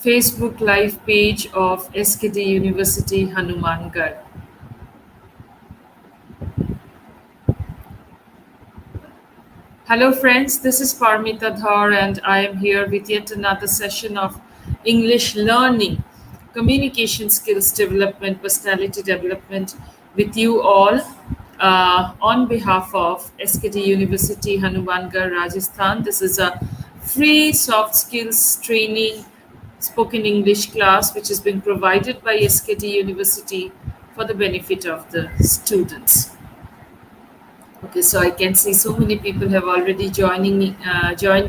Facebook live page of SKD University Hanumangarh. Hello friends, this is Parmita Dhar and I am here with yet another session of English learning, communication skills development, personality development with you all on behalf of SKD University Hanumangarh, Rajasthan. This is a free soft skills training spoken English class which is being provided by SKD University for the benefit of the students. Okay, so I can see so many people have already joined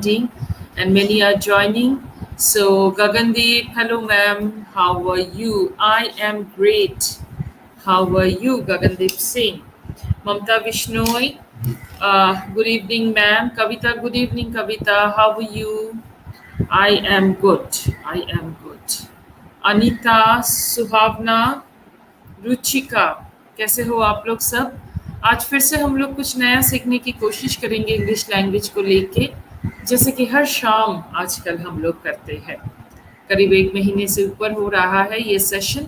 in, and many are joining. So Gagandeep, hello ma'am, how are you? I am great. How are you, Gagandeep Singh? Mamta Vishnoi, good evening ma'am. Kavita, good evening Kavita, how are you? I am good. I am good. Anita, Suhavna, Ruchika, कैसे हो आप लोग सब? आज फिर से हम लोग कुछ नया सीखने की कोशिश करेंगे इंग्लिश लैंग्वेज को लेके, जैसे कि हर शाम आजकल हम लोग करते हैं। करीब 1 महीने से ऊपर हो रहा है ये सेशन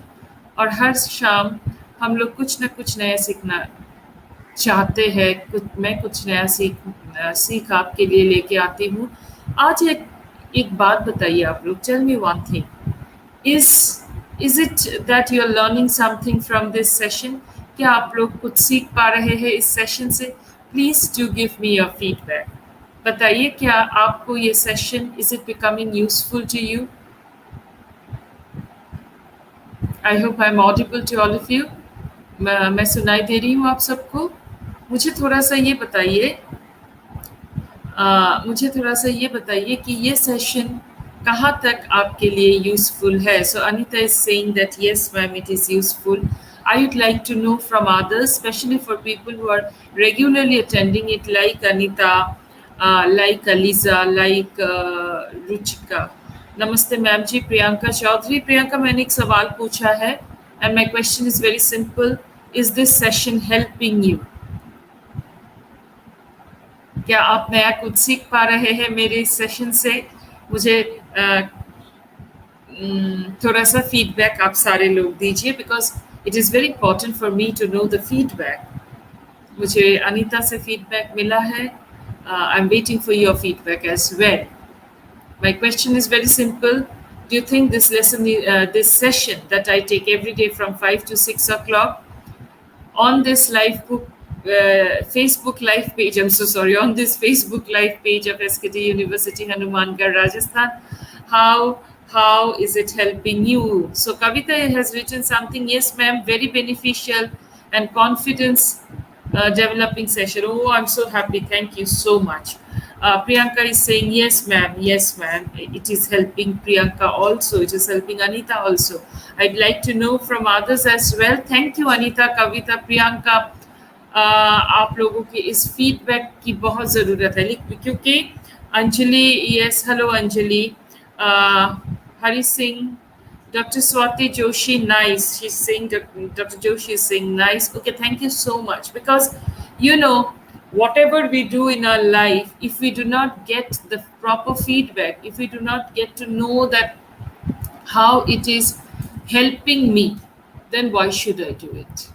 और हर शाम हम लोग कुछ ना कुछ नया सीखना चाहते हैं। मैं कुछ नया सीख आपके लिए लेके आती हूँ। आज एक बात बताइए आप लोग, tell me one thing, is it that you are learning something from this session? क्या आप लोग कुछ सीख पा रहे हैं इस सेशन से? Please do give me your feedback. बताइए, क्या आपको ये session, is it becoming useful to you? I hope I'm audible to all of you. मैं सुनाई दे रही हूँ आप सबको? मुझे थोड़ा सा ये बताइए कि ये सेशन कहाँ तक आपके लिए यूजफुल है. So Anita is saying that yes ma'am, it is useful. I would like to know from others, especially for people who are regularly attending it, like Anita, like Aliza, like Ruchika. Namaste ma'am ji. Priyanka Chaudhary. Priyanka, मैंने एक सवाल पूछा है and my question is very simple. Is this session helping you? क्या आप नया कुछ सीख पा रहे हैं मेरे इस सेशन से? मुझे थोड़ा सा फीडबैक आप सारे लोग दीजिए, because it is very important for me to know the feedback. मुझे अनीता से फीडबैक मिला है. I am waiting for your feedback as well. My question is very simple. Do you think this lesson, this session that I take every day from 5 to 6 o'clock on this Facebook live page, I'm so sorry, on this Facebook live page of SKD University Hanumangarh, Rajasthan, how is it helping you? So Kavita has written something, yes ma'am, very beneficial and confidence developing session. Oh, I'm so happy, thank you so much. Priyanka is saying yes ma'am, it is helping Priyanka also, it is helping Anita also. I'd like to know from others as well. Thank you Anita, Kavita, Priyanka. आप लोगों की इस feedback की बहुत ज़रूरत है, क्योंकि Anjali, yes hello Anjali, Hari Singh, doctor Swati Joshi, nice, she is saying, doctor Joshi is saying nice. Okay, thank you so much, because you know whatever we do in our life, if we do not get the proper feedback, if we do not get to know that how it is helping me, then why should I do it,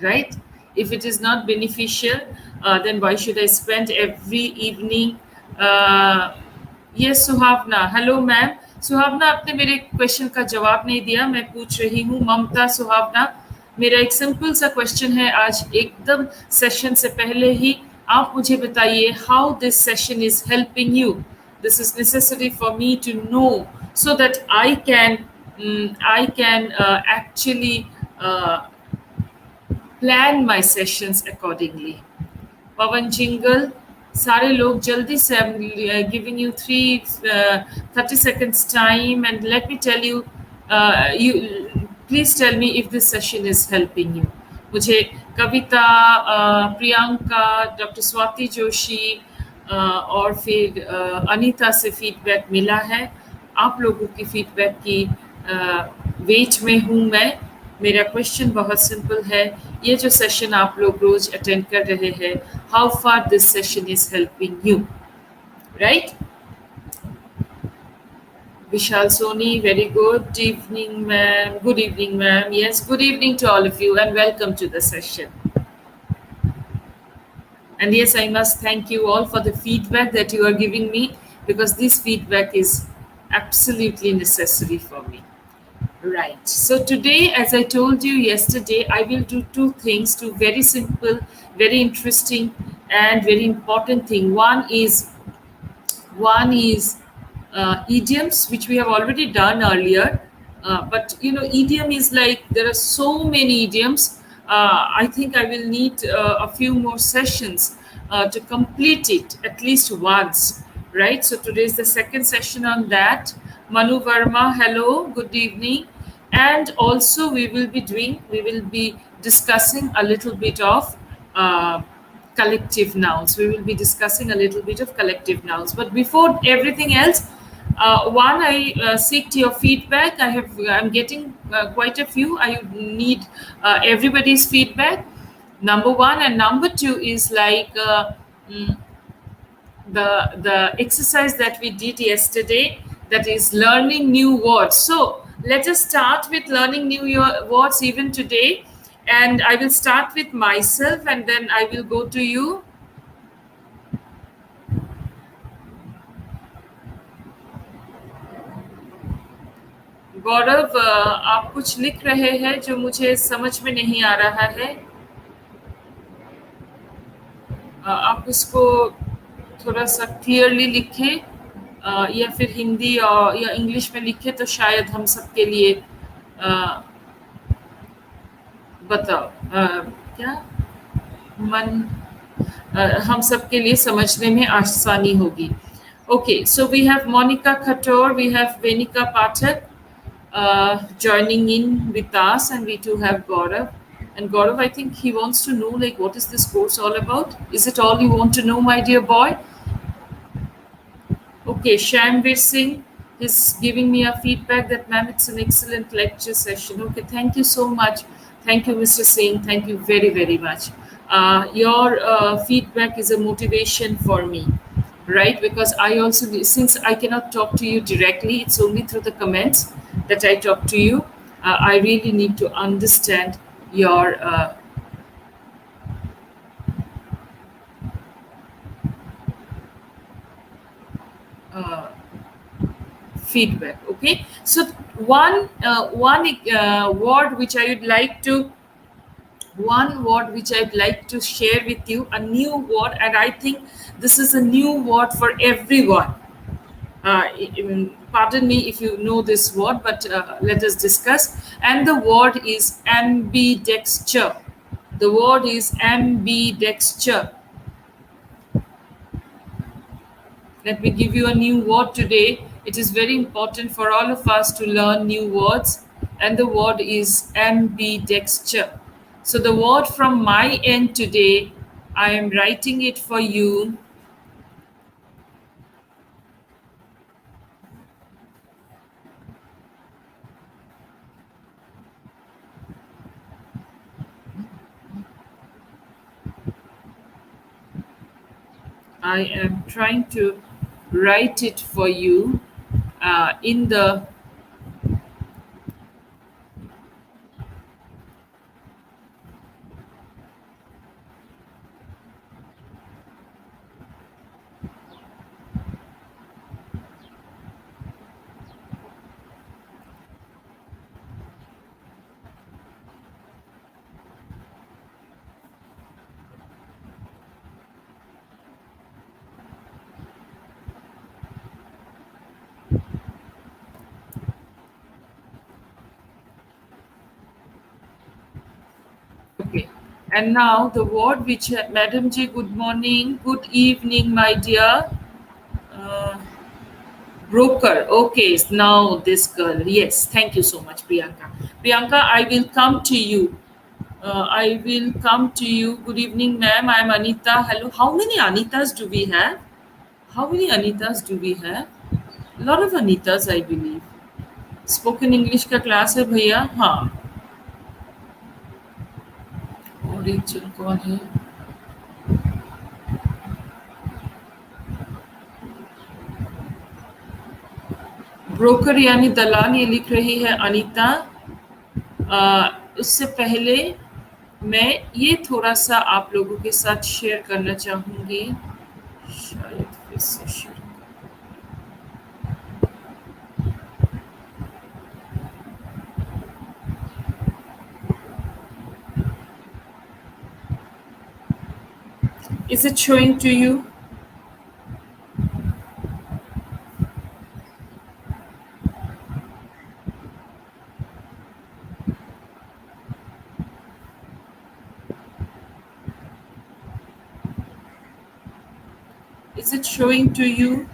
right? If it is not beneficial, then why should I spend every evening? Yes, Suhavna. Hello, ma'am. Suhavna, आपने मेरे question का जवाब नहीं दिया, मैं पूछ रही हूँ. ममता, सुहावना, मेरा एक सिंपल सा क्वेश्चन है आज एकदम सेशन से पहले ही. आप मुझे बताइए how this session is helping you. This is necessary for me to know so that I can actually plan my sessions accordingly. Pavan Jingle, सारे लोग जल्दी से, I'm giving you 30 seconds time and let me tell you, please tell me if this session is helping you. मुझे कविता, Priyanka, doctor Swati Joshi और फिर अनीता से feedback मिला है. आप लोगों की फीडबैक की वेट में हूँ मैं. मेरा क्वेश्चन बहुत सिंपल है, ये जो सेशन आप लोग रोज अटेंड कर रहे हैं, how far this session is helping you, right? Vishal Soni, very good evening, ma'am. Good evening, ma'am. Yes, good evening to all of you, and welcome to the session. And yes, I must thank you all for the feedback that you are giving me because this feedback is absolutely necessary for me. Right. So today, as I told you yesterday, I will do two things, two very simple, very interesting, and very important thing. One is idioms, which we have already done earlier. But idiom is like there are so many idioms. I think I will need a few more sessions to complete it at least once. Right. So today is the second session on that. Manu Verma, hello, good evening. And also we will be discussing a little bit of uh, collective nouns. We will be discussing a little bit of collective nouns. But before everything else, one, I seek your feedback. I'm getting quite a few. I need everybody's feedback. Number one, and number two is like mm, the exercise that we did yesterday, that is learning new words. So let us start with learning new words even today, and I will start with myself and then I will go to you. गौरव, आप कुछ लिख रहे हैं जो मुझे समझ में नहीं आ रहा है। आप इसको थोड़ा सा क्लियरली लिखें, या फिर हिंदी और या इंग्लिश में लिखें तो शायद हम सबके लिए अ, बताओ, क्या मन हम सबके लिए समझने में आसानी होगी। Okay, so we have Monica Khator, we have Venika Pathak joining in with us, and we too have Gaurav. And Gaurav, I think he wants to know, like, what is this course all about? Is it all you want to know, my dear boy? Okay, Shamvir Singh is giving me a feedback that, ma'am, it's an excellent lecture session. Okay, thank you so much. Thank you, Mr. Singh. Thank you very, very much. Your feedback is a motivation for me, right? Because I also, since I cannot talk to you directly, it's only through the comments that I talk to you. I really need to understand your uh, feedback. Okay, so one word which I would like to one word which I'd like to share with you, a new word, and I think this is a new word for everyone. Pardon me if you know this word, but let us discuss. And the word is ambidextre. The word is ambidextre. Let me give you a new word today. It is very important for all of us to learn new words, and the word is ambidextre. So, the word from my end today, I am writing it for you. I am trying to write it for you in the. Okay. And now the word which, Madam Ji, good morning, good evening, my dear. Uh, Broker. Okay, now this girl. Yes, thank you so much, Priyanka. Priyanka, I will come to you. I will come to you. Good evening, ma'am. I'm Anita. Hello. How many Anitas do we have? How many Anitas do we have? A lot of Anitas, I believe. Spoken English का class है भैया, हाँ। और एक जन कौन है? Broker यानी दलाल, ये लिख रही है अनीता। उससे पहले मैं ये थोड़ा सा आप लोगों के साथ शेयर करना चाहूँगी। शायद फिर से शुरू। Is it showing to you? Is it showing to you?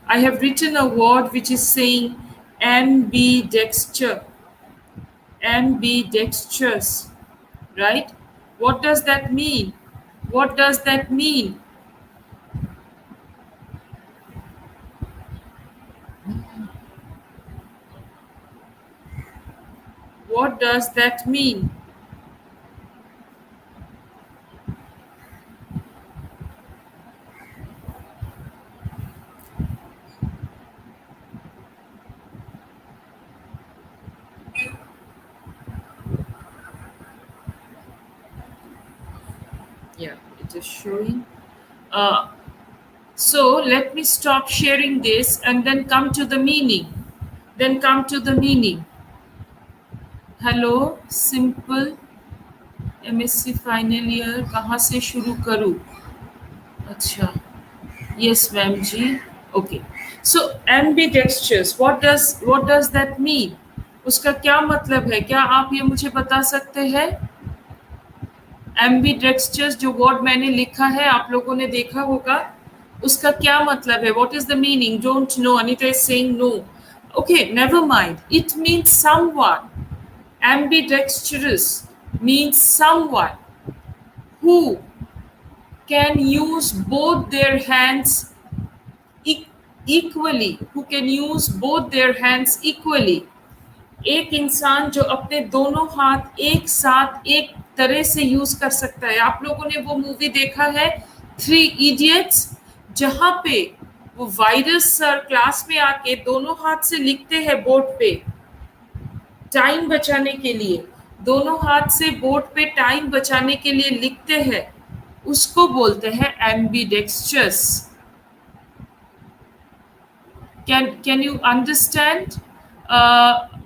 I have written a word which is saying ambidextrous. Ambidextrous, right? What does that mean? What does that mean? What does that mean? Yeah, it is showing. Uh, so let me stop sharing this and then come to the meaning. Then come to the meaning. Hello, simple MSc final year. कहाँ से शुरू करूँ? अच्छा, yes, ma'am ji. Okay. So ambidextrous. What does that mean? उसका क्या मतलब है? क्या आप ये मुझे बता सकते हैं? एम्बीडेक्स्ट्रस जो वर्ड मैंने लिखा है आप लोगों ने देखा होगा, उसका क्या मतलब है? What is the meaning? Don't know, Anita is saying no. Okay, never mind. It means someone. Ambidextrous means someone who can use both their hands equally, who can use both their hands equally. एक इंसान जो अपने दोनों हाथ एक साथ एक तरह से यूज कर सकता है. आप लोगों ने वो मूवी देखा है थ्री इडियट्स, जहां पे वो वायरस सर क्लास में आके दोनों हाथ से लिखते हैं बोर्ड पे टाइम बचाने के लिए. दोनों हाथ से बोर्ड पे टाइम बचाने के लिए लिखते हैं, उसको बोलते हैं ambidextrous. Can you understand?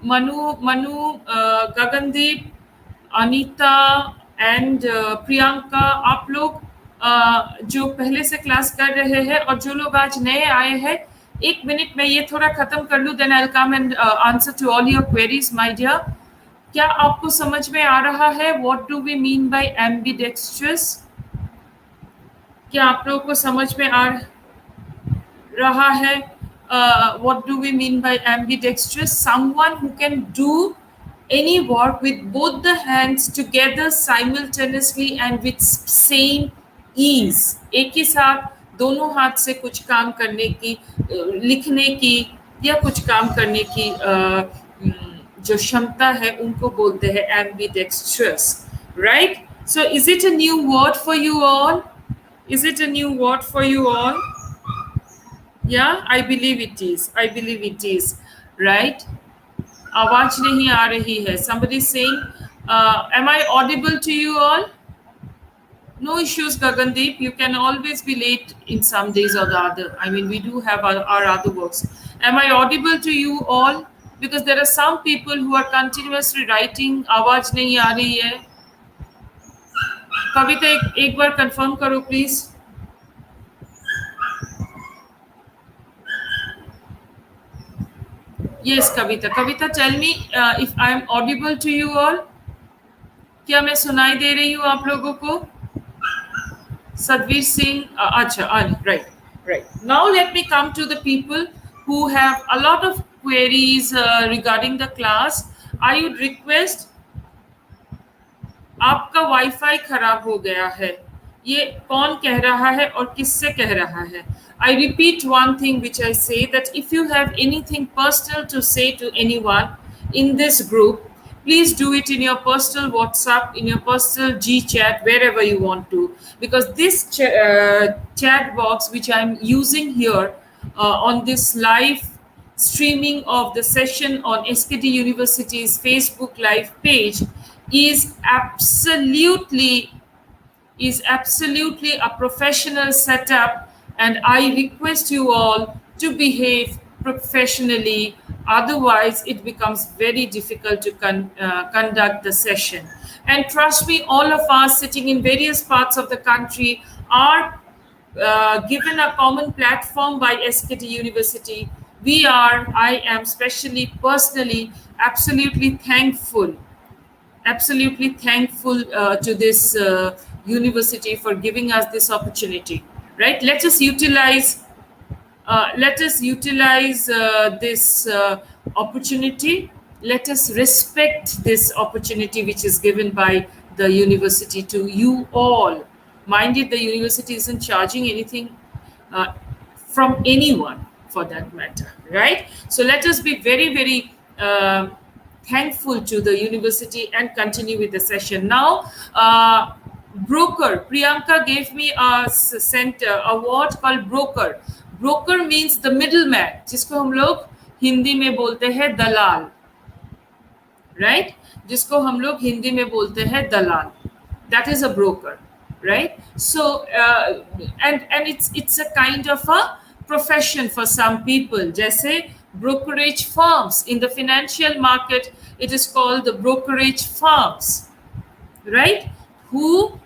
Manu, Gagandeep, Anita and Priyanka, आप लोग जो पहले से क्लास कर रहे हैं और जो लोग आज नए आए हैं, एक मिनट में ये थोड़ा खत्म कर लूँ, then I will come and answer to all your queries my dear. क्या आपको समझ में आ रहा है what do we mean by ambidextrous? क्या आप लोगों को समझ में आ रहा है? What do we mean by ambidextrous? Someone who can do any work with both the hands together simultaneously and with same ease. एक ही साथ दोनों हाथ से कुछ काम करने की, लिखने की या कुछ काम करने की जो क्षमता है, उनको बोलते हैं ambidextrous, right? So is it a new word for you all? Is it a new word for you all? Yeah, I believe it is. I believe it is. Right? आवाज नहीं आ रही है. Somebody saying, am I audible to you all? No issues, Gagandeep. You can always be late in some days or the other. I mean, we do have our other works. Am I audible to you all? Because there are some people who are continuously writing, आवाज नहीं आ रही है. कविता एक बार confirm करो please. Yes, Kavita, tell me if I am audible to you all. क्या मैं सुनाई दे रही हूँ आप लोगों को? Sadhvir Singh, अच्छा, right. Now let me come to the people who have a lot of queries regarding the class. I would request, आपका वाईफाई खराब हो गया है. ये कौन कह रहा है और किससे कह रहा है? I repeat one thing which I say, that if you have anything personal to say to anyone in this group, please do it in your personal WhatsApp, in your personal G chat, wherever you want to, because this chat box which I'm using here on this live streaming of the session on SKT University's Facebook live page is absolutely a professional setup, and I request you all to behave professionally. Otherwise, it becomes very difficult to conduct the session. And trust me, all of us sitting in various parts of the country are given a common platform by SKT University. I am especially personally absolutely thankful to this university for giving us this opportunity. Right? Let us utilize this opportunity. Let us respect this opportunity which is given by the university to you all. Mind it, the university isn't charging anything uh, from anyone for that matter, right? So let us be very, very thankful to the university and continue with the session. Now, broker, Priyanka gave me a award called broker. Broker means the middle man, जिसको हम लोग हिंदी में बोलते हैं दलाल, right? जिसको हम लोग हिंदी में बोलते हैं दलाल. That is a broker, right? So and it's a kind of a profession for some people. जैसे brokerage firms in the financial market, it is called the brokerage firms, right? Who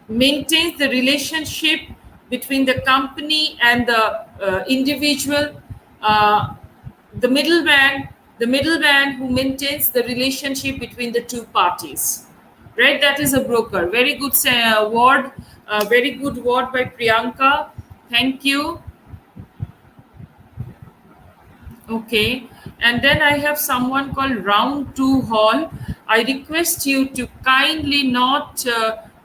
maintains the relationship between the company and the individual, the middleman who maintains the relationship between the two parties, right? That is a broker. Very good word, very good word by Priyanka. Thank you. Okay, and then I have someone called Round 2 Hall. I request you to kindly not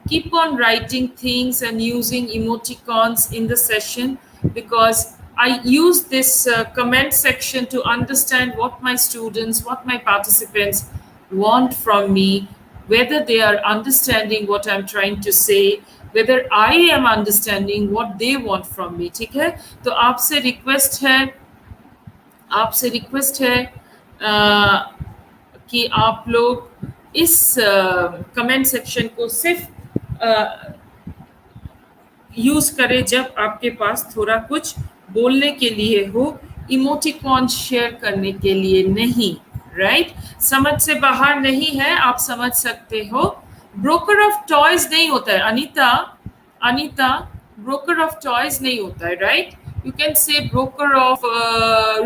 keep on writing things and using emoticons in the session, because I use this comment section to understand what my students, what my participants want from me, whether they are understanding what I'm trying to say, whether I am understanding what they want from me. ठीक है? तो आपसे request है कि आप लोग इस comment section को सिर्फ यूज करें जब आपके पास थोड़ा कुछ बोलने के लिए हो, इमोटिकॉन शेयर करने के लिए नहीं, राइट? समझ से बाहर नहीं है, आप समझ सकते हो. ब्रोकर ऑफ टॉयज नहीं होता है अनीता, ब्रोकर ऑफ टॉयज नहीं होता है, right? You can say broker of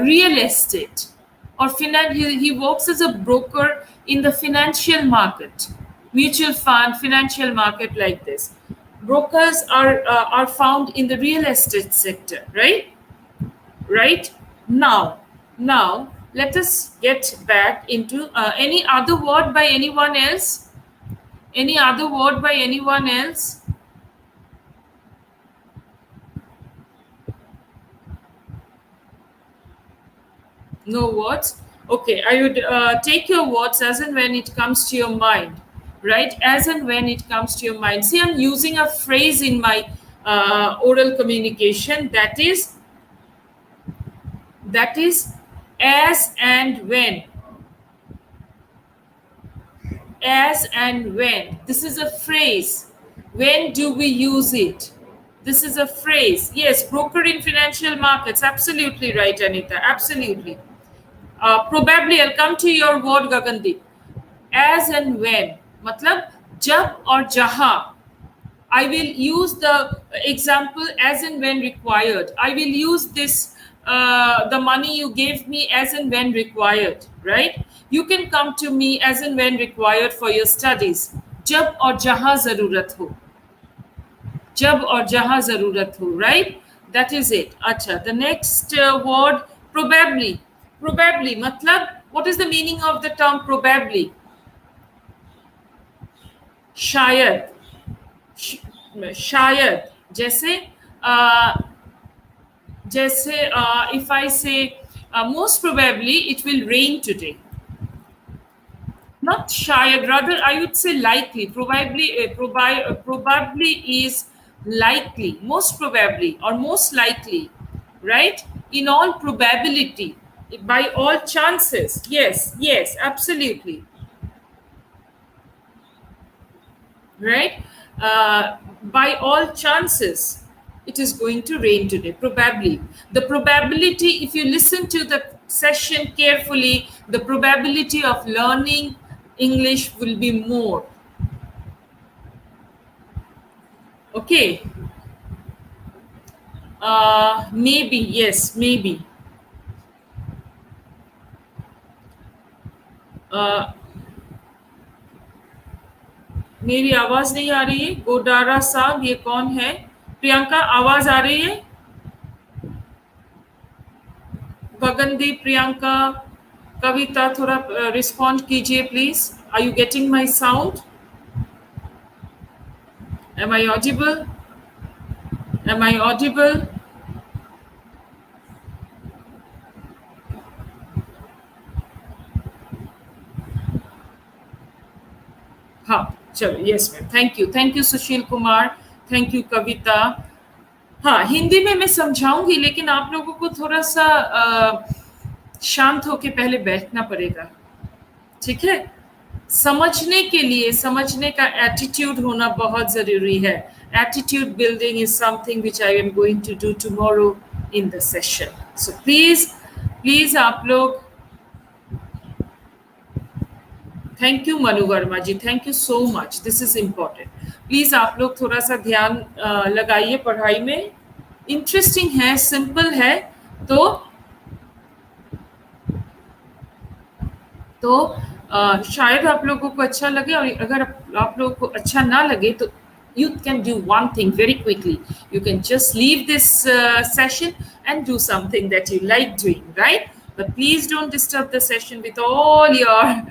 real estate or he works as a broker in the financial market, mutual fund, financial market, like this. Brokers are found in the real estate sector, right? Now let us get back into any other word by anyone else. No words? Okay, I would take your words as and when it comes to your mind, right? As and when it comes to your mind. See, I'm using a phrase in my oral communication that is as and when. As and when. This is a phrase. When do we use it? This is a phrase. Yes, broker in financial markets. Absolutely right, Anita. Absolutely. Probably I'll come to your word, Gagandeep. As and when, matlab jab or jaha. I will use the example as and when required. I will use this the money you gave me as and when required, right? You can come to me as and when required for your studies. Jab or jaha zarurat ho. Jab or jaha zarurat ho, right? That is it. Acha. The next word, probably. Probably, matlab, what is the meaning of the term probably? शायद. जैसे if I say most probably it will rain today. not shayad, rather I would say likely. Probably is likely, most probably or most likely, right? In all probability, by all chances. Yes, yes, absolutely. Right? By all chances, it is going to rain today, probably. The probability, if you listen to the session carefully, the probability of learning English will be more. Okay. Maybe, yes, maybe. uh, मेरी आवाज नहीं आ रही है। गोडारा साहब, ये कौन है? प्रियंका, आवाज आ रही है? गगनदीप, प्रियंका, कविता, थोड़ा रिस्पॉन्ड कीजिए please. Are you getting my sound? Am I audible? Am I audible? हाँ, चलो, yes ma'am, thank you Sushil Kumar, thank you Kavita. हाँ, हिंदी में मैं समझाऊंगी, लेकिन आप लोगों को थोड़ा सा शांत होके पहले बैठना पड़ेगा, ठीक है? समझने के लिए, समझने का एटीट्यूड होना बहुत जरूरी है। Attitude building is something which I am going to do tomorrow in the session. So please, please आप लोग, thank you Manu Verma ji, thank you so much, this is important. Please आप लोग थोड़ा सा ध्यान लगाइए पढ़ाई में। इंटरेस्टिंग है, सिंपल है, तो शायद आप लोगों को अच्छा लगे, और अगर आप लोगों को अच्छा ना लगे तो you can do one thing very quickly. You can just leave this session and do something that you like doing, right? But please don't disturb the session with all your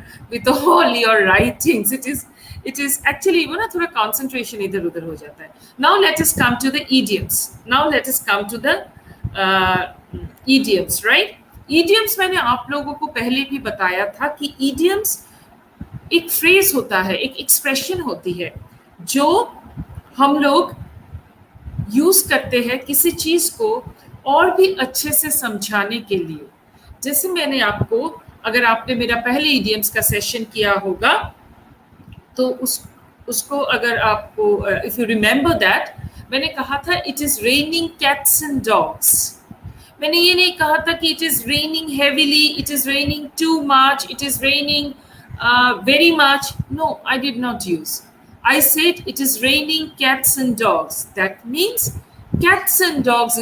writings. It is actually, वो ना थोड़ा concentration इधर उधर हो जाता है। Now let us come to the idioms. Now let us come to the idioms, right? Idioms मैंने आप लोगों को पहले भी बताया था कि idioms एक फ्रेज होता है, एक एक्सप्रेशन होती है जो हम लोग यूज करते हैं किसी चीज को और भी अच्छे से समझाने के लिए। जैसे मैंने आपको, अगर आपने मेरा पहले इडियम्स का सेशन किया होगा तो उसको अगर आपको, इफ यू रिमेंबर दैट, मैंने कहा था it is raining cats and dogs. मैंने ये नहीं कहा था कि it is raining heavily, it is raining too much, it is raining very much. No, I did not use. I said it is raining cats and dogs. That means cats and dogs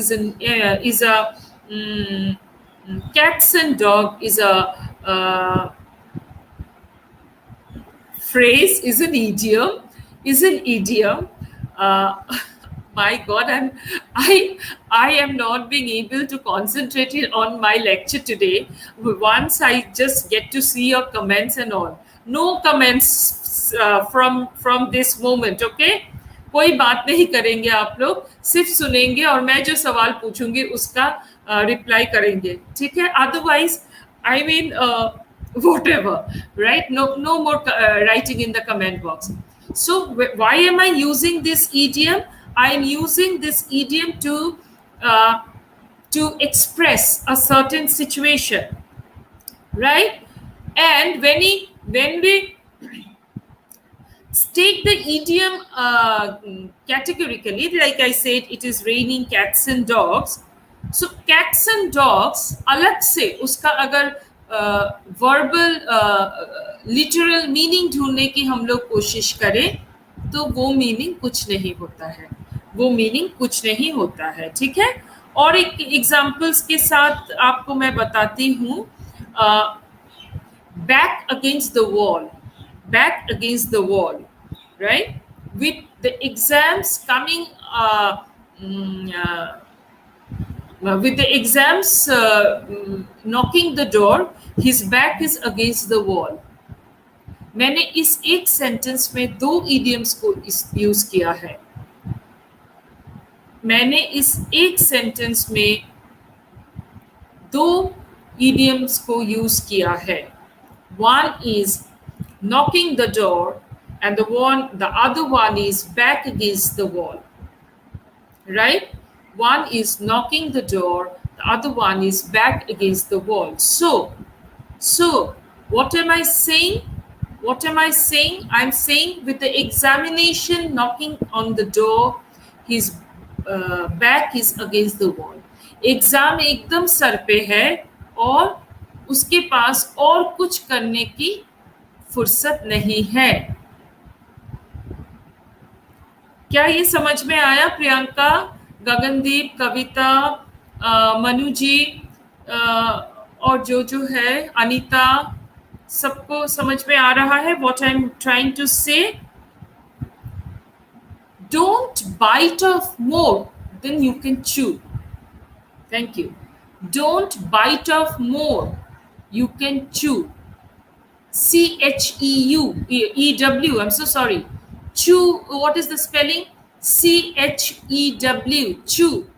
cats and dog is a phrase, is an idiom, my god, I am not being able to concentrate on my lecture today. Once I just get to see your comments and all. No comments from this moment, okay? कोई बात नहीं करेंगे आप लोग, सिर्फ सुनेंगे और मैं जो सवाल पूछूंगी उसका रिप्लाई करेंगे, ठीक है? Otherwise I mean whatever, right? No more writing in the comment box. So why am I using this idiom? I am using this idiom to express a certain situation, right? And when we take the idiom categorically, like I said, it is raining cats and dogs. So cats and dogs अलग से उसका अगर verbal literal meaning ढूंढने की हम लोग कोशिश करें तो वो मीनिंग कुछ नहीं होता है, वो मीनिंग कुछ नहीं होता है, ठीक है? और एक एग्जांपल्स के साथ आपको मैं बताती हूँ। Back against the wall, back against the wall, right? With the exams coming, with the exams knocking the door, his back is against the wall. मैंने इस एक सेंटेंस में दो idioms को यूज किया है। मैंने इस एक सेंटेंस में दो idioms को यूज किया है। One is knocking the door, and the other one is back against the wall, right? One is knocking the door, the other one is back against the wall. So what am I saying? What am I saying? I'm saying with the examination knocking on the door, his back is against the wall. Exam एकदम sir पे है और उसके पास और कुछ करने की फुर्सत नहीं है. क्या ये समझ में आया प्रियंका, गगनदीप, कविता, मनु जी, और जो है अनीता, सबको समझ में आ रहा है what I am trying to say? Don't bite off more than you can chew. Thank you. Don't bite off more. You can chew. Chew. I'm so sorry. Chew. What is the spelling? Chew. Chew.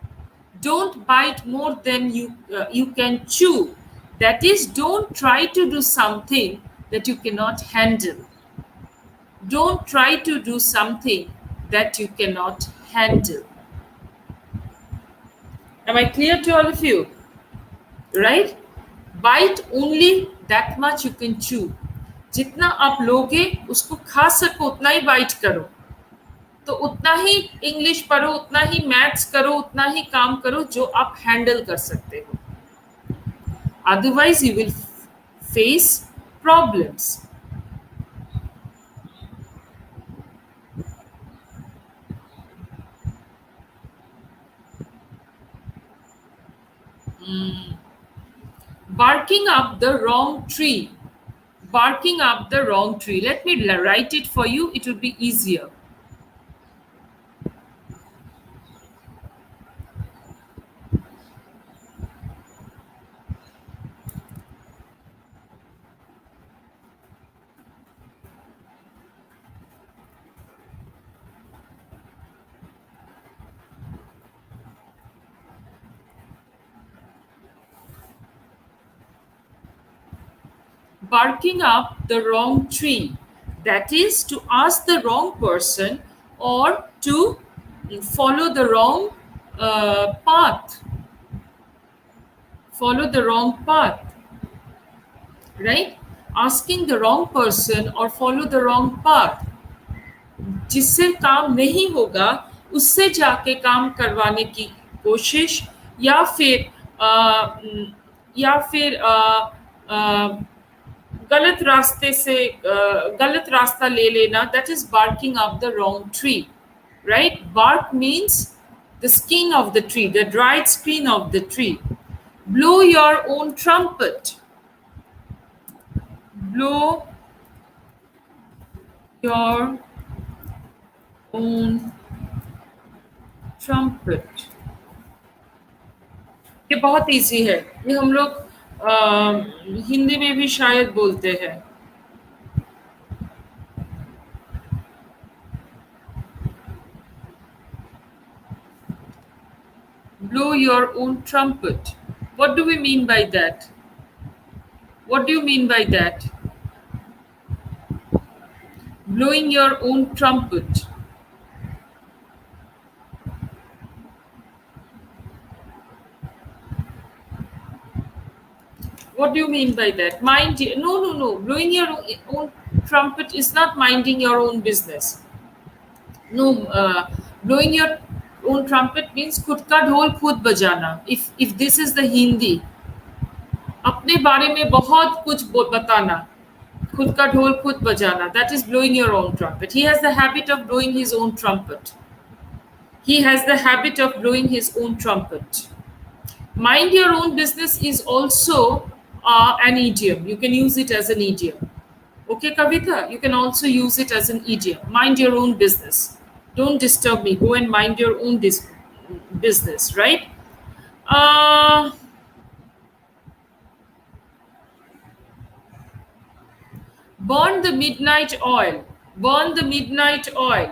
Don't bite more than you can chew. That is, don't try to do something that you cannot handle. Don't try to do something that you cannot handle. Am I clear to all of you? Right? Bite only that much you can chew. जितना आप लोगे उसको खा सको उतना ही bite करो. तो उतना ही इंग्लिश पढ़ो, उतना ही मैथ्स करो, उतना ही काम करो जो आप हैंडल कर सकते हो. Otherwise you will face problems. Barking up the wrong tree. Barking up the wrong tree. Let me write it for you. It will be easier. Barking up the wrong tree. That is to ask the wrong person or to follow the wrong path. Follow the wrong path. Right? Asking the wrong person or follow the wrong path. जिससे काम नहीं होगा उससे जाके काम करवाने की कोशिश या फिर गलत रास्ते से गलत रास्ता ले लेना. That is barking up the wrong tree. Right? Bark means the skin of the tree, the dried skin of the tree. Blow your own trumpet. Blow your own trumpet. ये बहुत इजी है. ये हम लोग हिंदी में भी शायद बोलते हैं. Blow your own trumpet. What do we mean by that? What do you mean by that? Blowing your own trumpet. What do you mean by that? No. Blowing your own trumpet is not minding your own business. No, blowing your own trumpet means खुद का ढोल खुद बजाना. If this is the Hindi, अपने बारे में बहुत कुछ बताना, खुद का ढोल खुद बजाना. That is blowing your own trumpet. He has the habit of blowing his own trumpet. He has the habit of blowing his own trumpet. Mind your own business is also an idiom. You can use it as an idiom. Okay, Kavita, you can also use it as an idiom. Mind your own business. Don't disturb me. Go and mind your own business, right? Burn the midnight oil. Burn the midnight oil.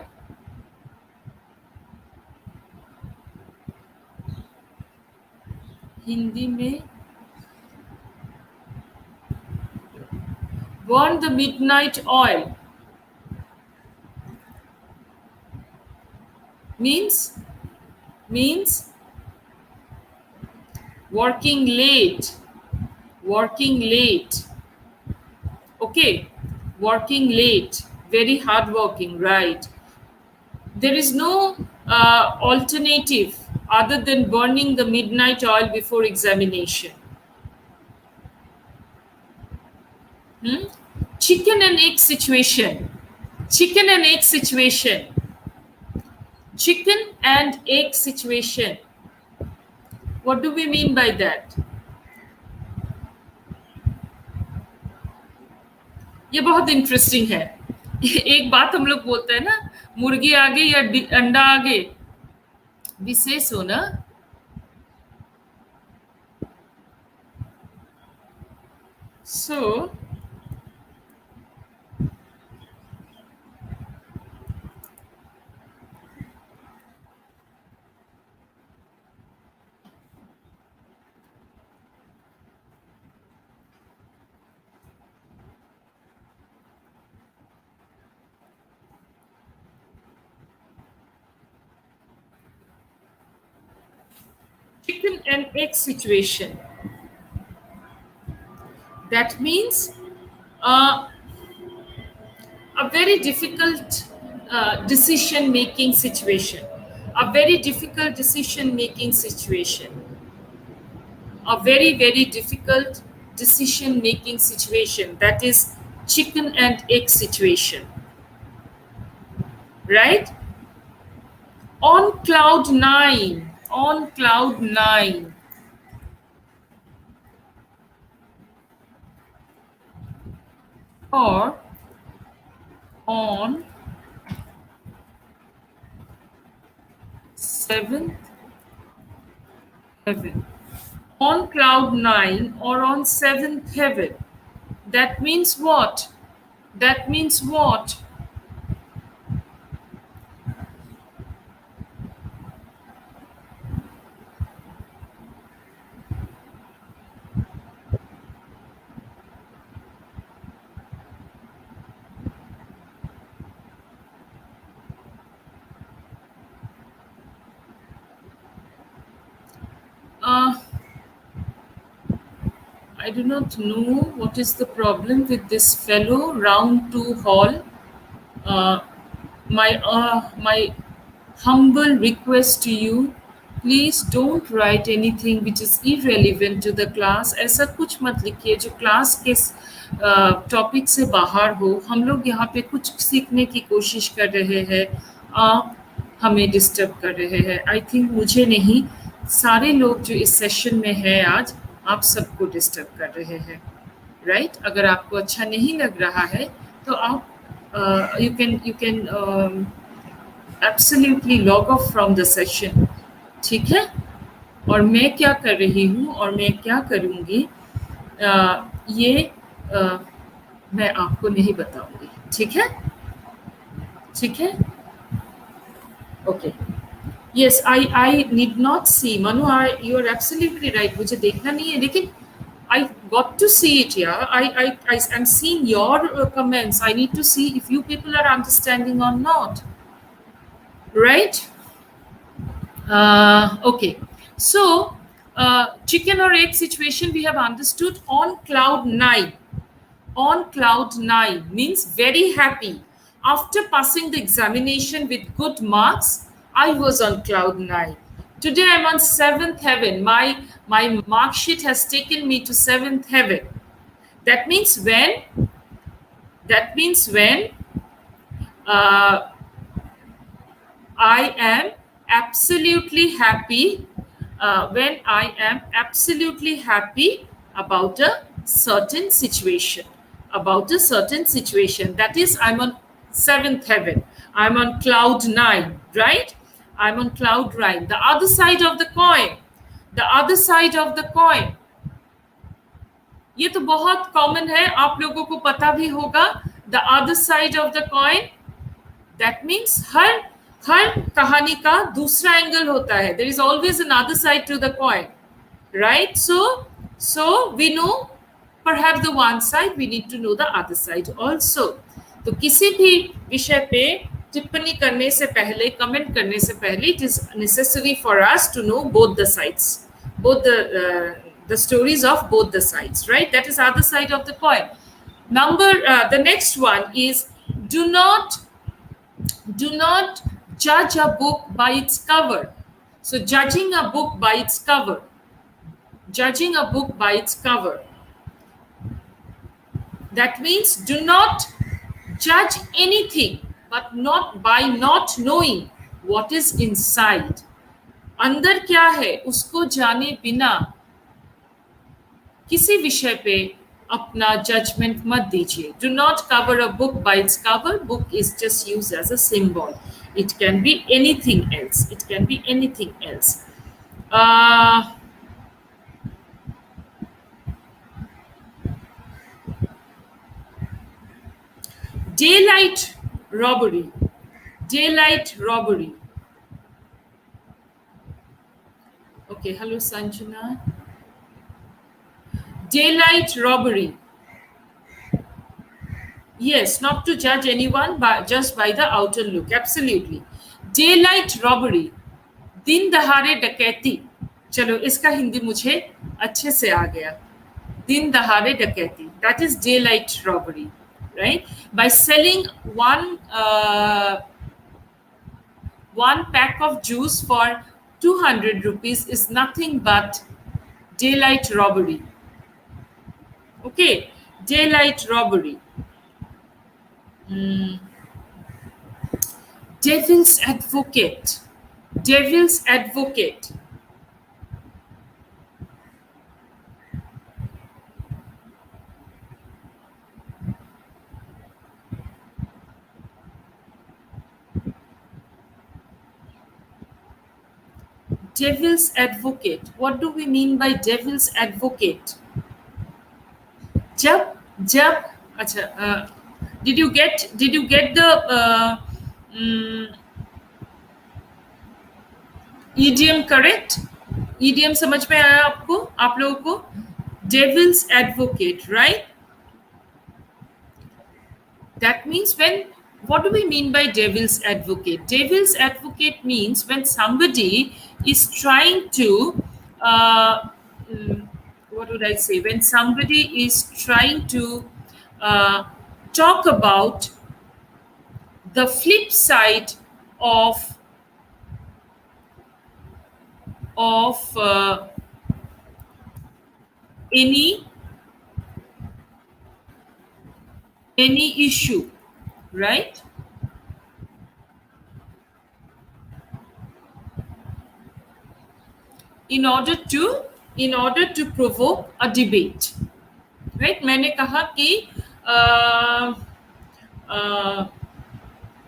Hindi में Burn the midnight oil means means working late. Working late. Okay. Working late. Very hardworking, right? There is no alternative other than burning the midnight oil before examination. Hmm? Chicken and egg situation. Chicken and egg situation. Chicken and egg situation. What do we mean by that? ये बहुत interesting है. एक बात हम लोग बोलते हैं ना, मुर्गी आगे या अंडा आगे, विशेष हो ना. So chicken and egg situation. That means uh, a very difficult decision making situation. A very difficult decision making situation. A very, very difficult decision making situation. That is chicken and egg situation. Right? On cloud nine. On cloud nine. Or on seventh heaven. On cloud nine or on seventh heaven. That means what? That means what? Uh, I do not know what is the problem with this fellow. Round two hall. Uh, my humble request to you, please don't write anything which is irrelevant to the class. ऐसा कुछ मत लिखिए जो class के topic से बाहर हो. हम लोग यहाँ पे कुछ सीखने की कोशिश कर रहे हैं, आप हमें डिस्टर्ब कर रहे हैं. आई थिंक मुझे नहीं, सारे लोग जो इस सेशन में है आज, आप सबको डिस्टर्ब कर रहे हैं. राइट? अगर आपको अच्छा नहीं लग रहा है तो आप you can absolutely log off from the session. ठीक है? और मैं क्या कर रही हूँ और मैं क्या करूँगी, ये मैं आपको नहीं बताऊंगी. ठीक है? ठीक है? Okay. Yes, I need not see. Manu, you are absolutely right. मुझे देखना नहीं है, लेकिन I got to see it. Yeah, I am seeing your comments. I need to see if you people are understanding or not. Right? Okay. So, chicken or egg situation we have understood. On cloud nine. On cloud nine means very happy. After passing the examination with good marks, I was on cloud nine. Today I'm on seventh heaven. My mark sheet has taken me to seventh heaven. That means when I am absolutely happy, when I am absolutely happy about a certain situation. About a certain situation. That is, I'm on seventh heaven. I'm on cloud nine, right? I'm on cloud nine. The other side of the coin. The other side of the coin. ये तो बहुत common है, आप लोगों को पता भी होगा. The other side of the coin. That means हर कहानी का दूसरा एंगल होता है. There is always another side to the coin, right? So we know perhaps the one side, we need to know the other side also. तो किसी भी विषय पे टिप्पणी करने से पहले, कमेंट करने से पहले, it is necessary for us to know both the sides, both the stories of both the sides, right? That is other side of the coin. The next one is do not judge a book by its cover. So judging a book by its cover. Judging a book by its cover. That means do not judge anything, but not by not knowing what is inside. अंदर क्या है उसको जाने बिना किसी विषय पे अपना judgment मत दीजिए. Do not cover a book by its cover. Book is just used as a symbol. It can be anything else. It can be anything else. Daylight robbery. Daylight robbery. Okay, hello Sanjana. Daylight robbery. Yes, not to judge anyone but just by the outer look. Absolutely. Daylight robbery. दिन दहाड़े डकैती. चलो इसका हिंदी मुझे अच्छे से आ गया. दिन दहाड़े डकैती. That is daylight robbery, right? By selling one pack of juice for 200 rupees is nothing but daylight robbery. Okay, daylight robbery. Devil's advocate. Devil's advocate. Devil's advocate. What do we mean by devil's advocate? Jab. Acha, did you get the idiom correct? Idiom समझ में आया आपको, आप लोगों को? Devil's advocate, right? That means what do we mean by devil's advocate? Devil's advocate means when somebody is trying to, what would I say? When somebody is trying to talk about the flip side of any issue, right? In order to provoke a debate, right? मैंने कहा कि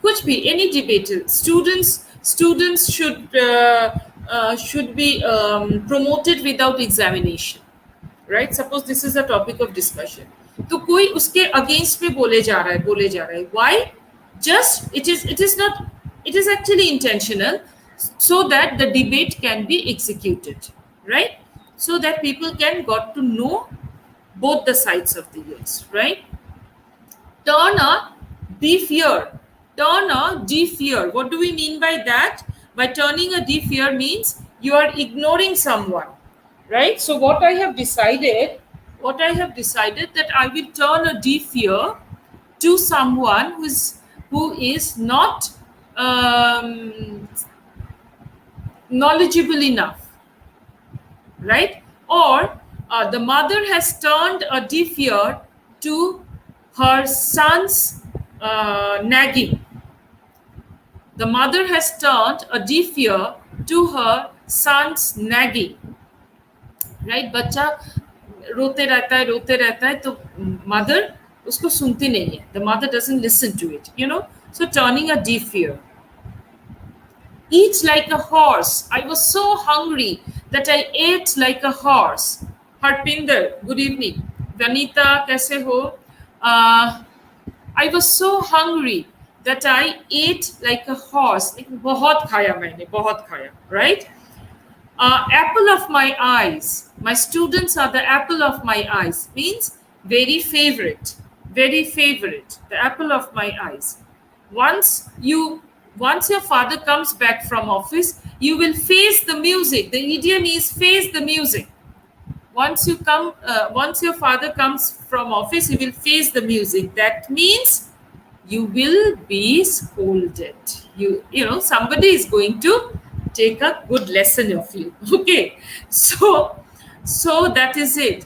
कुछ भी any debate, students should be promoted without examination, right? Suppose this is a topic of discussion, तो कोई उसके against में बोले जा रहा है. Why? Just it is actually intentional, so that the debate can be executed, right? So that people can got to know both the sides of the ears, right? Turn a deaf ear. Turn a deaf ear. What do we mean by that? By turning a deaf ear means you are ignoring someone, right? So what I have decided that I will turn a deaf ear to someone who is not knowledgeable enough, right? Or the mother has turned a deaf ear to her son's nagging. The mother has turned a deaf ear to her son's nagging, right? बच्चा रोते रहता है तो mother उसको सुनती नहीं है. The mother doesn't listen to it, So turning a deaf ear. Eat like a horse. I was so hungry that I ate like a horse. Harpinder, good evening. Vanita, kaise ho? I was so hungry that I ate like a horse. बहुत खाया मैंने, बहुत खाया, right? Apple of my eyes. My students are the apple of my eyes. Means Very favorite, very favorite, the apple of my eyes. Once you, once your father comes back from office, you will face the music. The idiom is face the music. Once your father comes from office, he will face the music. That means you will be scolded. You know somebody is going to take a good lesson of you. Okay, so that is it.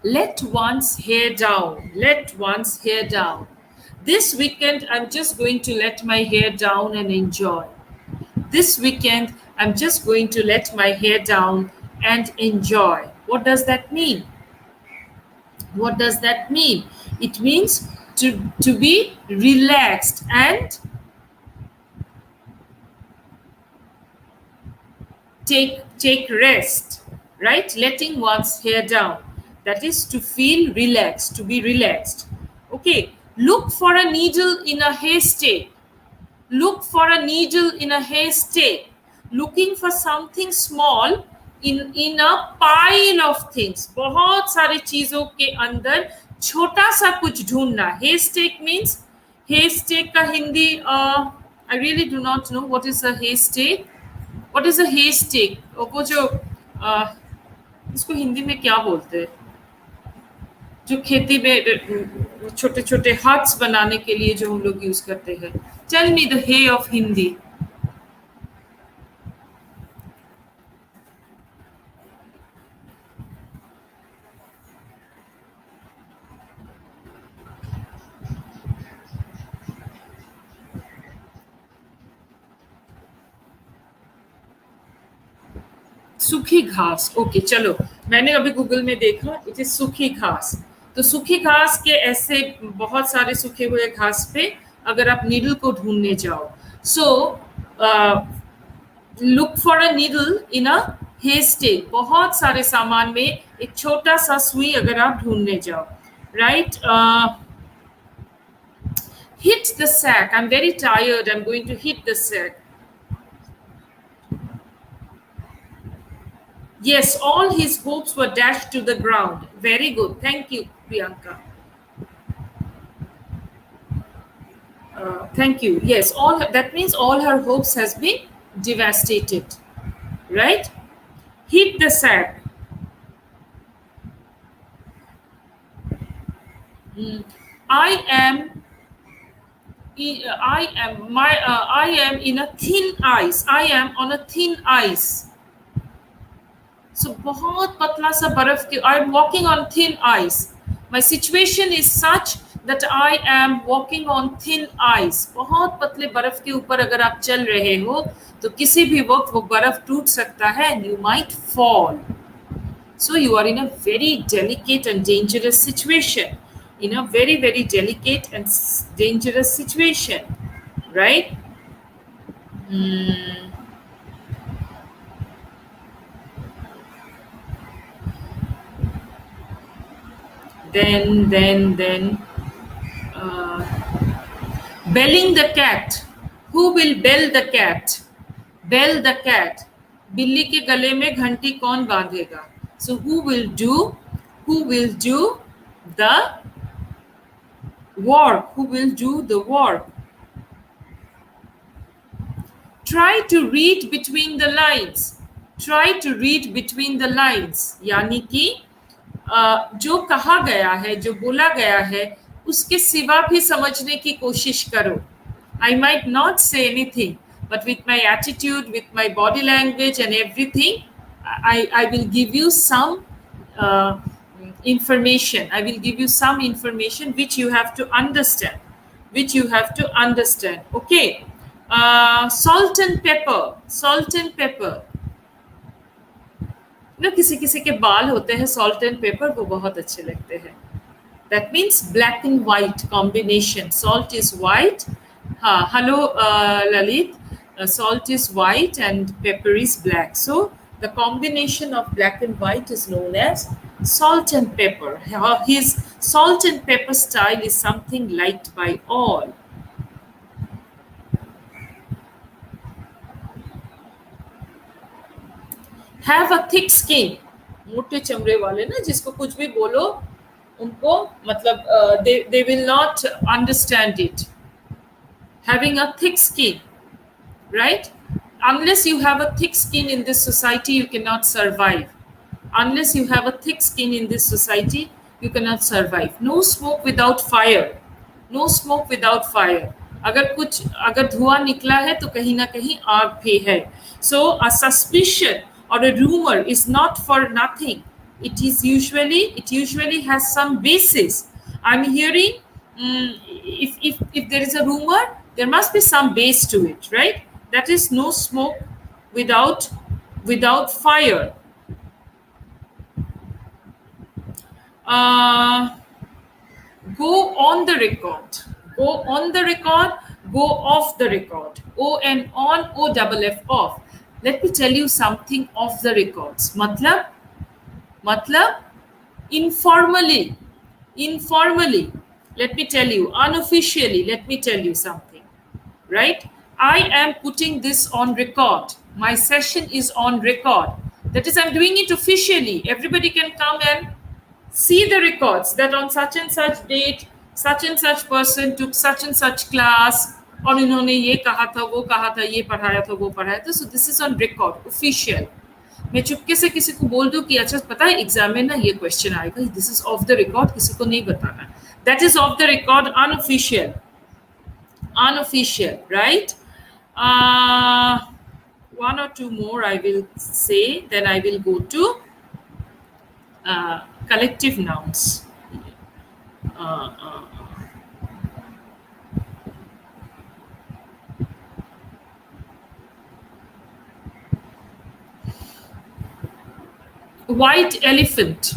Let one's hair down. Let one's hair down. This weekend, I'm just going to let my hair down and enjoy. This weekend, I'm just going to let my hair down and enjoy. What does that mean? What does that mean? It means to be relaxed and take rest, right? Letting one's hair down. That is to feel relaxed, to be relaxed. Okay, look for a needle in a haystack. Look for a needle in a haystack. Looking for something small in a pile of things. बहुत सारी चीजों के अंदर छोटा सा कुछ ढूंढना. Haystack means, haystack का Hindi I really do not know what is a haystack. What is a haystack? वो जो इसको हिंदी में क्या बोलते हैं, जो खेती में छोटे छोटे हट्स बनाने के लिए जो हम लोग यूज करते हैं. Tell me the hay of Hindi. सूखी घास. ओके, चलो, मैंने अभी गूगल में देखा, इट इज सूखी घास. तो सूखी घास के ऐसे बहुत सारे सूखे हुए घास पे अगर आप नीडल को ढूंढने जाओ, so look for a needle in अ हेस्टेक. बहुत सारे सामान में एक छोटा सा सुई अगर आप ढूंढने जाओ, right? Hit the sack. I'm very tired. I'm going to hit the sack. Yes, all his hopes were dashed to the ground. Very good. Thank you, Priyanka. Thank you. Yes, all that means all her hopes has been devastated. Right? Hit the sack. I am. I am in a thin ice. I am on a thin ice. So बहुत पतला सा बर्फ के, I am walking on thin ice. My situation is such that I am walking on thin ice. बहुत पतले बर्फ के ऊपर अगर आप चल रहे हो तो किसी भी वक्त वो बर्फ टूट सकता है and you might fall. So you are in a very delicate and dangerous situation. In a very, very delicate and dangerous situation. Right? Then belling the cat. Who will bell the cat? Bell the cat. बिल्ली के गले में घंटी कौन बांधेगा? So who will do the work? Who will do the work? Try to read between the lines. Try to read between the lines. यानी कि जो कहा गया है, जो बोला गया है, उसके सिवा भी समझने की कोशिश करो. I might not say anything, but with my attitude, with my body language and everything, I will give you some information. I will give you some information which you have to understand. Which you have to understand. Okay. Salt and pepper. Salt and pepper. ना किसी किसी के बाल होते हैं salt and pepper, वो बहुत अच्छे लगते हैं. That means black and white combination. Salt is white. Hello, Lalit. Salt is white and pepper is black. So the combination of black and white is known as salt and pepper. His salt and pepper style is something liked by all. Have a thick skin, मोटे चमड़े वाले ना, जिसको कुछ भी बोलो उनको मतलब they will not understand it. Having a thick skin, right? Unless you have a thick skin in this society, you cannot survive. Unless you have a thick skin in this society, you cannot survive. No smoke without fire. No smoke without fire. अगर धुआं निकला है तो कहीं ना कहीं आग भी है. So a suspicion or a rumor is not for nothing. It usually has some basis. I'm hearing, if there is a rumor, there must be some base to it, right? That is no smoke without fire. Uh, Go on the record. Go on the record. Go off the record. O and on, O double F off. Let me tell you something off the records. Matlab, informally. Let me tell you, unofficially, let me tell you something. Right? I am putting this on record. My session is on record. That is, I'm doing it officially. Everybody can come and see the records that on such and such date, such and such person took such and such class, और इन्होंने ये कहा था, वो कहा था, ये पढ़ाया था, वो पढ़ाया था. So this is on record, official. मैं चुपके से किसी को बोल दूं कि अच्छा पता है एग्जाम में ना ये क्वेश्चन आएगा, this is of the record, किसी को नहीं बताना. That is off the record, unofficial, right? One or two more I will say, then I will go to collective nouns. White elephant.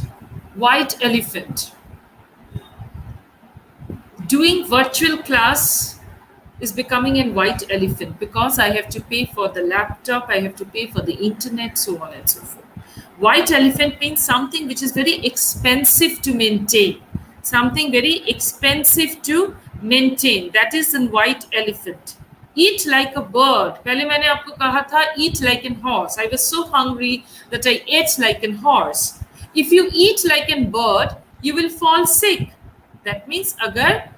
Doing virtual class is becoming a white elephant because I have to pay for the laptop, I have to pay for the internet, so on and so forth. White elephant means something which is very expensive to maintain. Something very expensive to maintain. That is a white elephant. Eat like a bird. पहले मैंने आपको कहा था eat like a horse. I was so hungry that I ate like a horse. If you eat like a bird, you will fall sick. That means अगर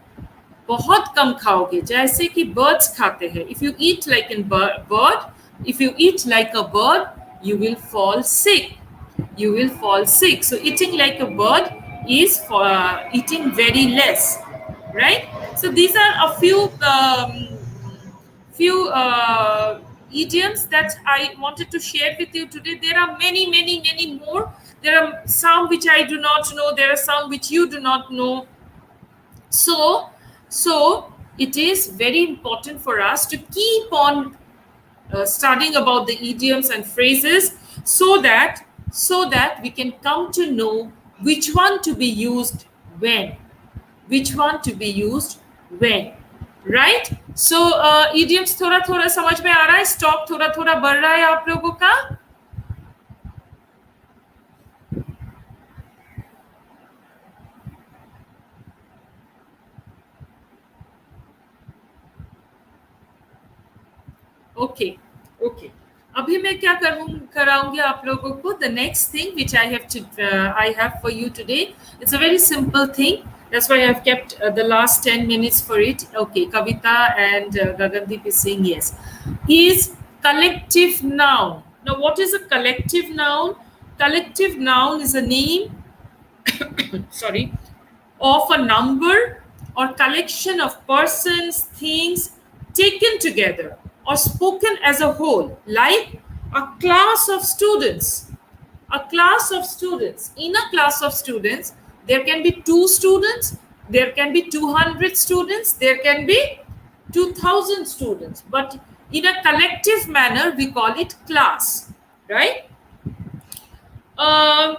बहुत कम खाओगे, जैसे कि birds खाते हैं. If you eat like a bird, you will fall sick. So eating like a bird is for eating very less, right? So these are a few idioms that I wanted to share with you today. There are many more. There are some which I do not know. There are some which you do not know. So it is very important for us to keep on studying about the idioms and phrases so that we can come to know which one to be used when. Right? So idioms थोड़ा समझ में आ रहा है, stock थोड़ा बढ़ रहा है आप लोगों का. Okay. अभी मैं क्या कराऊंगी आप लोगों को. The next thing which I have for you today, it's a very simple thing. That's why I've kept the last 10 minutes for it. Okay, Kavita and Gagandeep is saying yes. Is collective noun. Now, what is a collective noun? Collective noun is a name of a number or collection of persons, things taken together or spoken as a whole, like a class of students. In a class of students, there can be 2 students, there can be 200 students, there can be 2000 students. But in a collective manner, we call it class, right? An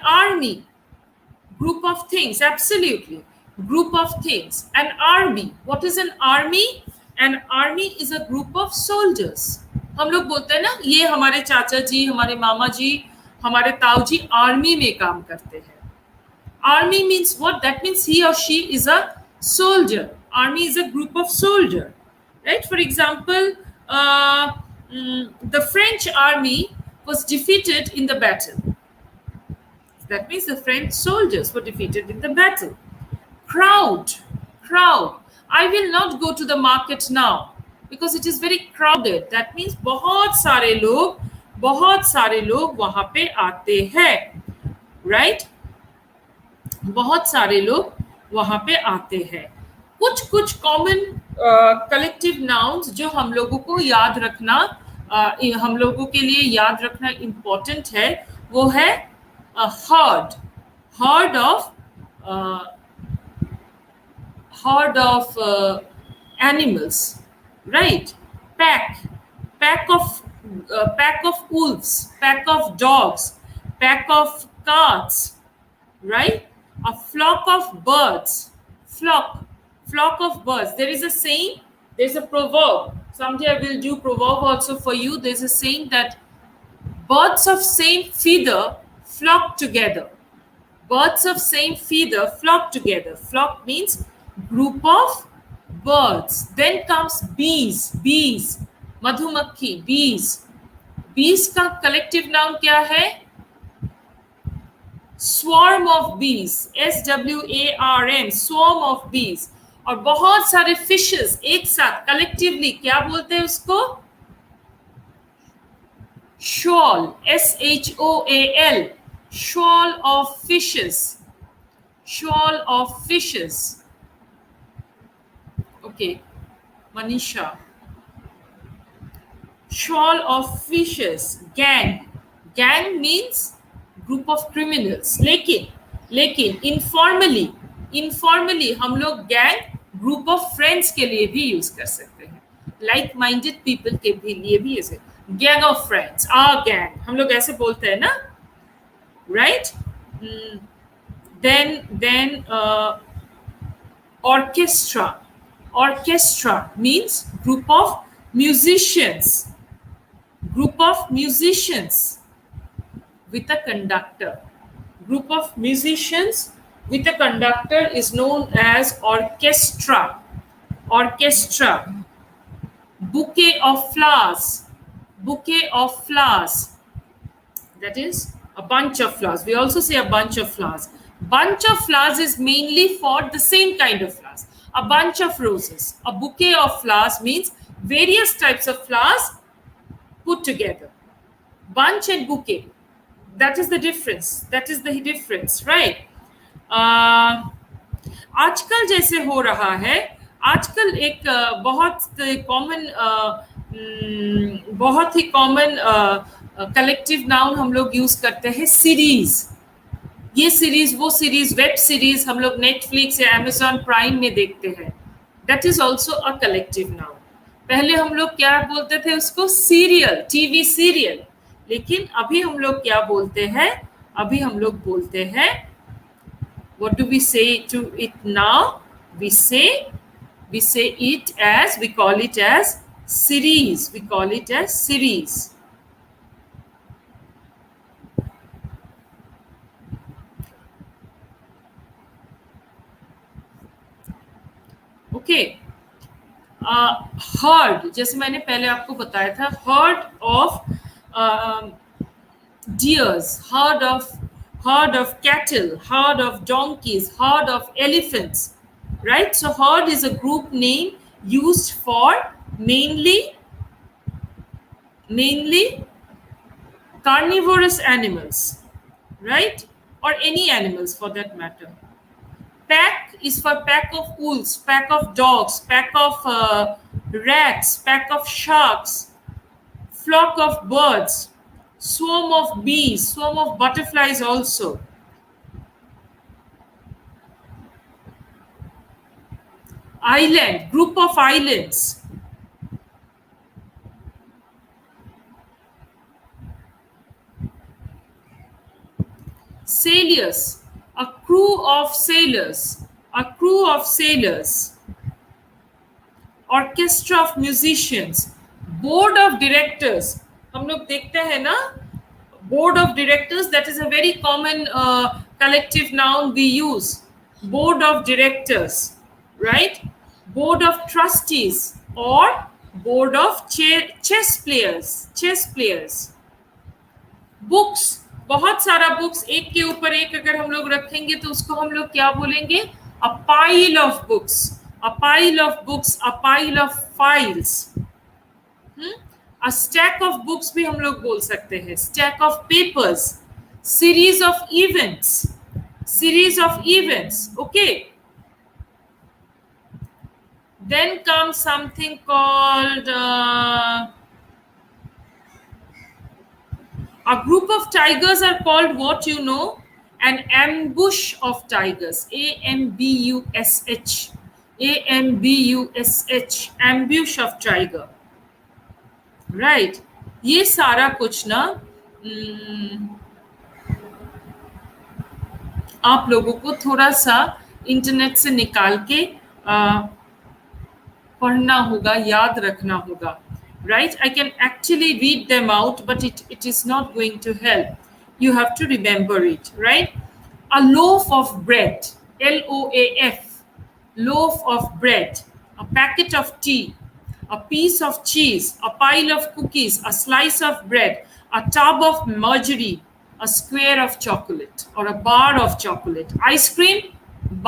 army, group of things, absolutely. Group of things. An army. What is an army? An army is a group of soldiers. हम लोग बोलते हैं ना, ये हमारे चाचा जी, हमारे मामा जी, हमारे ताऊ जी आर्मी में काम करते हैं. Army means what? That means he or she is a soldier. Army is a group of soldiers, right? For example, The French army was defeated in the battle. That means the French soldiers were defeated in the battle. Crowd, crowd. I will not go to the market now because it is very crowded. That means बहुत सारे लोग वहां पे आते हैं, right? बहुत सारे लोग वहां पे आते हैं. कुछ कुछ कॉमन कलेक्टिव नाउन्स जो हम लोगों को याद रखना, हम लोगों के लिए याद रखना इम्पोर्टेंट है, वो है heard. Herd of animals, right? Pack of wolves, pack of dogs, pack of cats, right? A flock of birds, flock of birds. There is a saying, there's a proverb. Someday I will do proverb also for you. There's a saying that birds of same feather flock together. Birds of same feather flock together. Flock means group of birds. Then comes bees, madhumakhi, bees. Bees का collective noun क्या है? Swarm of bees, SWARM, swarm of bees. और बहुत सारे fishes एक साथ collectively क्या बोलते हैं उसको? Shoal, SHOAL, shoal of fishes. Shoal of fishes. Okay, Manisha. Shoal of fishes. Gang means group of criminals. लेकिन informally हम लोग gang group of friends के लिए भी use कर सकते हैं. Like minded people के भी लिए भी use. Gang of friends, our gang. हम लोग ऐसे बोलते हैं ना, right? Then orchestra. Orchestra means group of musicians. Group of musicians with a conductor. Group of musicians with a conductor is known as orchestra. Orchestra. Bouquet of flowers. Bouquet of flowers. That is a bunch of flowers. We also say a bunch of flowers. Bunch of flowers is mainly for the same kind of flowers. A bunch of roses. A bouquet of flowers means various types of flowers put together. Bunch and bouquet. That is the difference. Right? आजकल जैसे हो रहा है, आजकल एक बहुत ही common collective noun हम लोग यूज करते हैं, सीरीज. ये सीरीज, वो सीरीज, वेब सीरीज हम लोग नेटफ्लिक्स या अमेजॉन प्राइम में देखते हैं. That is also a collective noun. पहले हम लोग क्या बोलते थे उसको? Serial, TV serial. लेकिन अभी हम लोग क्या बोलते हैं? अभी हम लोग बोलते हैं, what do we say to it now? We call it as series. We call it as series. Okay. Herd, जैसे मैंने पहले आपको बताया था, herd of deers, herd of cattle, herd of donkeys, herd of elephants, right? So herd is a group name used for mainly carnivorous animals, right? Or any animals for that matter. Pack is for pack of wolves, pack of dogs, pack of rats, pack of sharks, flock of birds, swarm of bees, swarm of butterflies also. Island, group of islands. Sailors, a crew of sailors, a crew of sailors. Orchestra of musicians, board of directors. हम लोग देखते हैं ना, board of directors, that is a very common collective noun we use. Board of directors, right? Board of trustees or board of chess players. Books, बहुत सारा books, एक के ऊपर एक अगर हम लोग रखेंगे तो उसको हम लोग क्या बोलेंगे? A pile of books, a pile of books, a pile of files. A stack of books भी हम लोग बोल सकते हैं, stack of papers, series of events, series of events. Okay, then comes something called a group of tigers are called what, you know? An ambush of tigers. ambush, ambush, ambush of tiger, right? ये सारा कुछ ना आप लोगों को थोड़ा सा internet से निकाल के पढ़ना होगा, याद रखना होगा, right? I can actually read them out, but it is not going to help. You have to remember it, right? A loaf of bread, LOAF, loaf of bread, a packet of tea, a piece of cheese, a pile of cookies, a slice of bread, a tub of margarine, a square of chocolate or a bar of chocolate. Ice cream,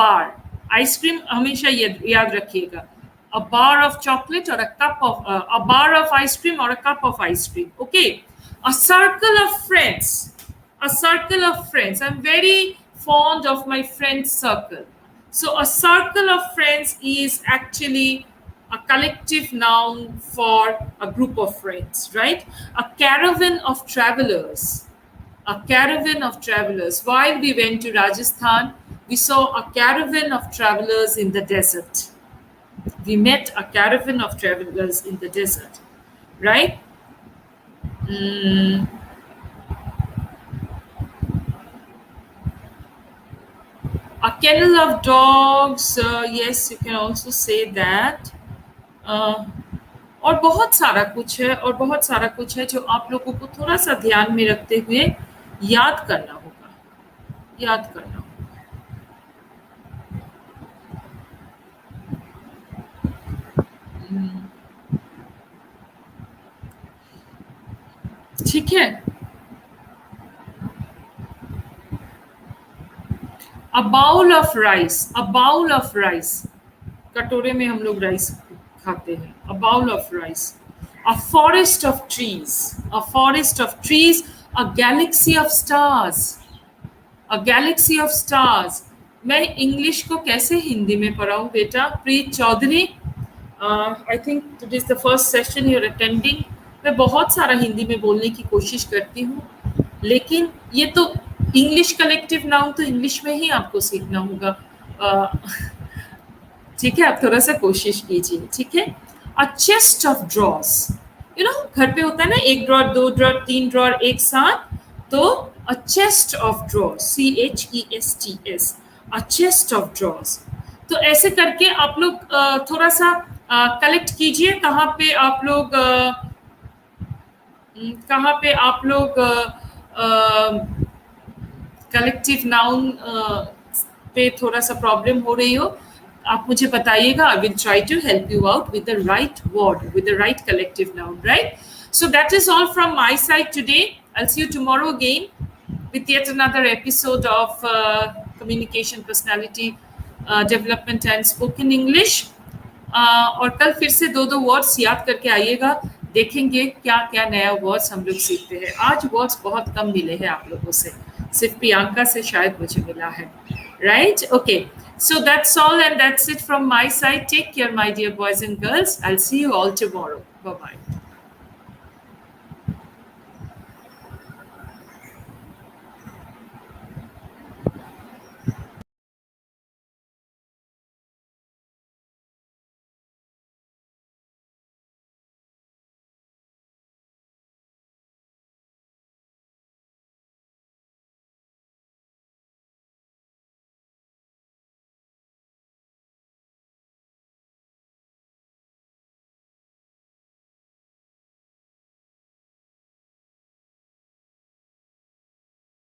bar. Ice cream हमेशा याद रखिएगा. A bar of chocolate or a cup of a bar of ice cream or a cup of ice cream. Okay, a circle of friends. A circle of friends. I'm very fond of my friend circle. So a circle of friends is actually a collective noun for a group of friends, right? A caravan of travelers. A caravan of travelers. While we went to Rajasthan, we saw a caravan of travelers in the desert. We met a caravan of travelers in the desert, right? A kennel of dogs, yes, you can also say that. और बहुत सारा कुछ है, और बहुत सारा कुछ है जो आप लोगों को थोड़ा सा ध्यान में रखते हुए याद करना होगा, याद करना होगा। ठीक है। A bowl of rice, a bowl of rice, कटोरे में हम लोग राइस खाते हैं। A bowl of rice, a forest of trees, a forest of trees, a galaxy of stars, a galaxy of stars. मैं इंग्लिश को कैसे हिंदी में पढ़ाऊं बेटा? Preet Chaudhary, I think it is the first session you are attending. मैं बहुत सारा हिंदी में बोलने की कोशिश करती हूँ, लेकिन ये तो इंग्लिश कलेक्टिव नाउन तो इंग्लिश में ही आपको सीखना होगा। ठीक है, आप थोड़ा सा कोशिश कीजिए, ठीक है। A chest of drawers, you know घर पे होता है ना, एक ड्रॉर, दो ड्रॉर, तीन ड्रॉर एक साथ, तो a chest of drawers, CHESTS, a chest of drawers. तो ऐसे करके आप लोग थोड़ा सा कलेक्ट कीजिए, कहाँ पे आप लोग कलेक्टिव नाउन पे थोड़ा सा प्रॉब्लम हो रही हो, आप मुझे बताइएगा। I will try to help you out with the right word, with the right collective noun, right? So that is all from my side today. I'll see you tomorrow again with yet another episode of communication, personality development and spoken English. और कल फिर से दो दो words याद करके आइएगा, देखेंगे क्या क्या नया वर्ड्स हम लोग सीखते हैं। आज वर्ड्स बहुत कम मिले हैं आप लोगों से, सिर्फ प्रियंका से शायद मुझे मिला है, right? Okay, so that's all and that's it from my side. Take care, my dear boys and girls. I'll see you all tomorrow. Bye bye.